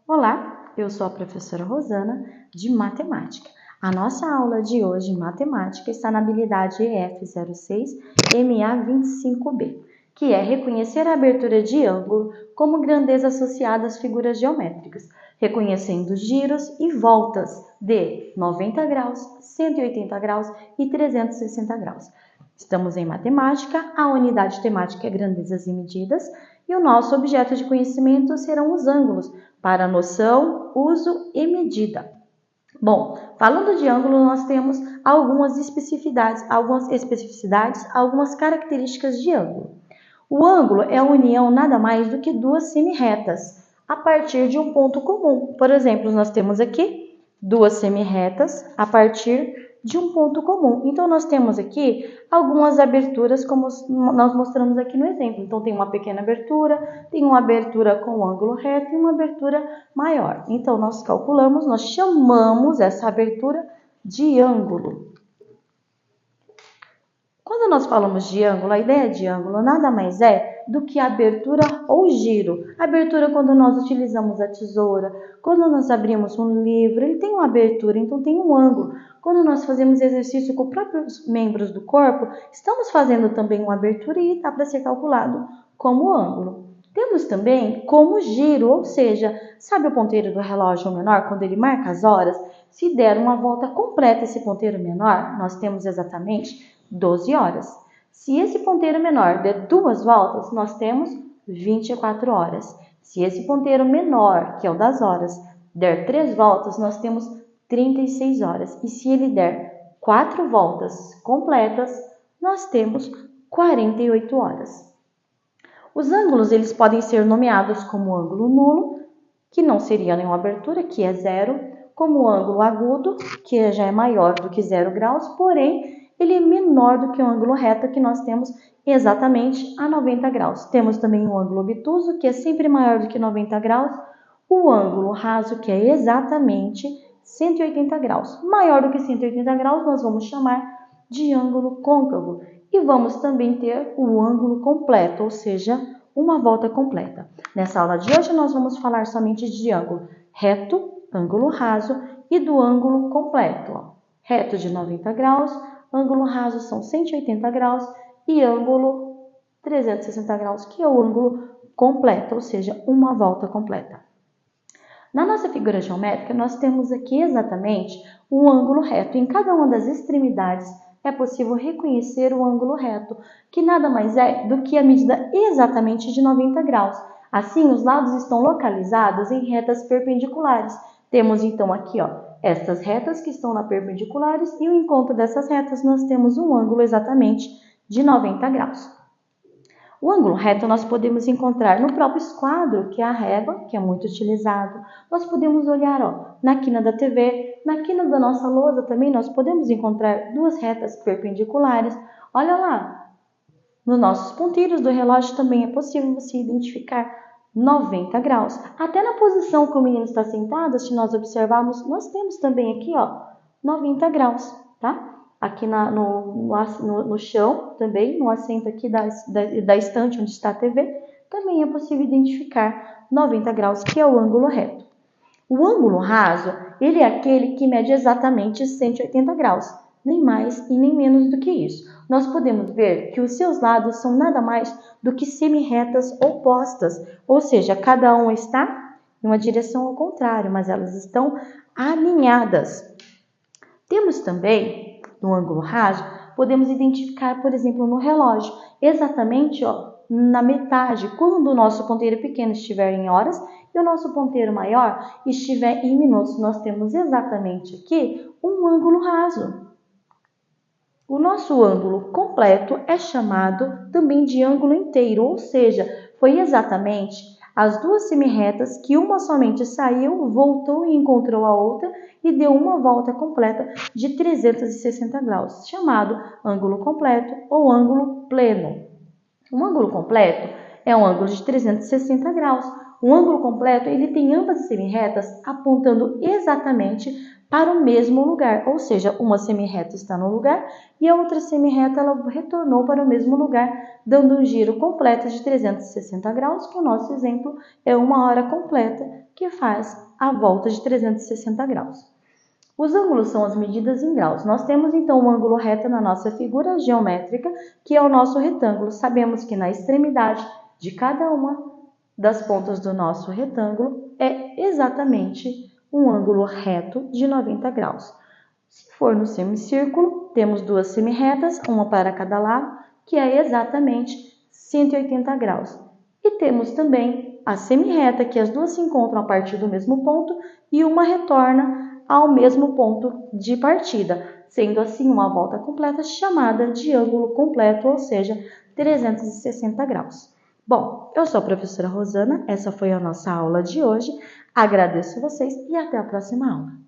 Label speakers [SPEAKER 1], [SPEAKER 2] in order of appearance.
[SPEAKER 1] Olá, eu sou a professora Rosana, de Matemática. A nossa aula de hoje em Matemática está na habilidade EF06-MA25B, que é reconhecer a abertura de ângulo como grandeza associada às figuras geométricas, reconhecendo giros e voltas de 90 graus, 180 graus e 360 graus. Estamos em Matemática, a unidade temática é grandezas e medidas, e o nosso objeto de conhecimento serão os ângulos, para noção, uso e medida. Bom, falando de ângulo, nós temos algumas especificidades, algumas características de ângulo. O ângulo é a união nada mais do que duas semirretas, a partir de um ponto comum. Por exemplo, nós temos aqui duas semirretas a partir de um ponto comum. Então, nós temos aqui algumas aberturas, como nós mostramos aqui no exemplo. Então, tem uma pequena abertura, tem uma abertura com ângulo reto e uma abertura maior. Então, nós chamamos essa abertura de ângulo. Quando nós falamos de ângulo, a ideia de ângulo nada mais é do que abertura ou giro. Abertura quando nós utilizamos a tesoura, quando nós abrimos um livro, ele tem uma abertura, então tem um ângulo. Quando nós fazemos exercício com os próprios membros do corpo, estamos fazendo também uma abertura e dá para ser calculado como ângulo. Temos também como giro, ou seja, sabe o ponteiro do relógio menor, quando ele marca as horas? Se der uma volta completa esse ponteiro menor, nós temos exatamente 12 horas. Se esse ponteiro menor der 2 voltas, nós temos 24 horas. Se esse ponteiro menor, que é o das horas, der 3 voltas, nós temos 36 horas. E se ele der 4 voltas completas, nós temos 48 horas. Os ângulos eles podem ser nomeados como ângulo nulo, que não seria nenhuma abertura, que é 0, como ângulo agudo, que já é maior do que 0 graus, porém ele é menor do que o ângulo reto que nós temos exatamente a 90 graus. Temos também o ângulo obtuso, que é sempre maior do que 90 graus, o ângulo raso, que é exatamente 180 graus. Maior do que 180 graus, nós vamos chamar de ângulo côncavo. E vamos também ter o ângulo completo, ou seja, uma volta completa. Nessa aula de hoje, nós vamos falar somente de ângulo reto, ângulo raso e do ângulo completo. Reto de 90 graus, ângulo raso são 180 graus e ângulo 360 graus, que é o ângulo completo, ou seja, uma volta completa. Na nossa figura geométrica, nós temos aqui exatamente o ângulo reto. Em cada uma das extremidades é possível reconhecer o ângulo reto, que nada mais é do que a medida exatamente de 90 graus. Assim, os lados estão localizados em retas perpendiculares. Temos então aqui, estas retas que estão na perpendiculares e o encontro dessas retas nós temos um ângulo exatamente de 90 graus. O ângulo reto nós podemos encontrar no próprio esquadro, que é a régua, que é muito utilizado. Nós podemos olhar na quina da TV, na quina da nossa lousa também nós podemos encontrar duas retas perpendiculares. Olha lá, nos nossos ponteiros do relógio também é possível você identificar 90 graus. Até na posição que o menino está sentado, se nós observarmos, nós temos também aqui 90 graus, tá? Aqui no chão, também, no assento aqui da estante onde está a TV, também é possível identificar 90 graus, que é o ângulo reto. O ângulo raso, ele é aquele que mede exatamente 180 graus, nem mais e nem menos do que isso. Nós podemos ver que os seus lados são nada mais do que semirretas opostas, ou seja, cada um está em uma direção ao contrário, mas elas estão alinhadas. Temos também, no ângulo raso, podemos identificar, por exemplo, no relógio, exatamente na metade, quando o nosso ponteiro pequeno estiver em horas e o nosso ponteiro maior estiver em minutos. Nós temos exatamente aqui um ângulo raso. O nosso ângulo completo é chamado também de ângulo inteiro, ou seja, foi exatamente as duas semirretas que uma somente saiu, voltou e encontrou a outra e deu uma volta completa de 360 graus, chamado ângulo completo ou ângulo pleno. Um ângulo completo é um ângulo de 360 graus, O ângulo completo, ele tem ambas as semirretas apontando exatamente para o mesmo lugar, ou seja, uma semirreta está no lugar e a outra semirreta ela retornou para o mesmo lugar, dando um giro completo de 360 graus, que o nosso exemplo é uma hora completa que faz a volta de 360 graus. Os ângulos são as medidas em graus. Nós temos então um ângulo reto na nossa figura geométrica, que é o nosso retângulo. Sabemos que na extremidade de cada uma das pontas do nosso retângulo é exatamente um ângulo reto de 90 graus. Se for no semicírculo, temos duas semirretas, uma para cada lado, que é exatamente 180 graus. E temos também a semirreta, que as duas se encontram a partir do mesmo ponto e uma retorna ao mesmo ponto de partida, sendo assim uma volta completa chamada de ângulo completo, ou seja, 360 graus. Bom, eu sou a professora Rosana, essa foi a nossa aula de hoje. Agradeço vocês e até a próxima aula.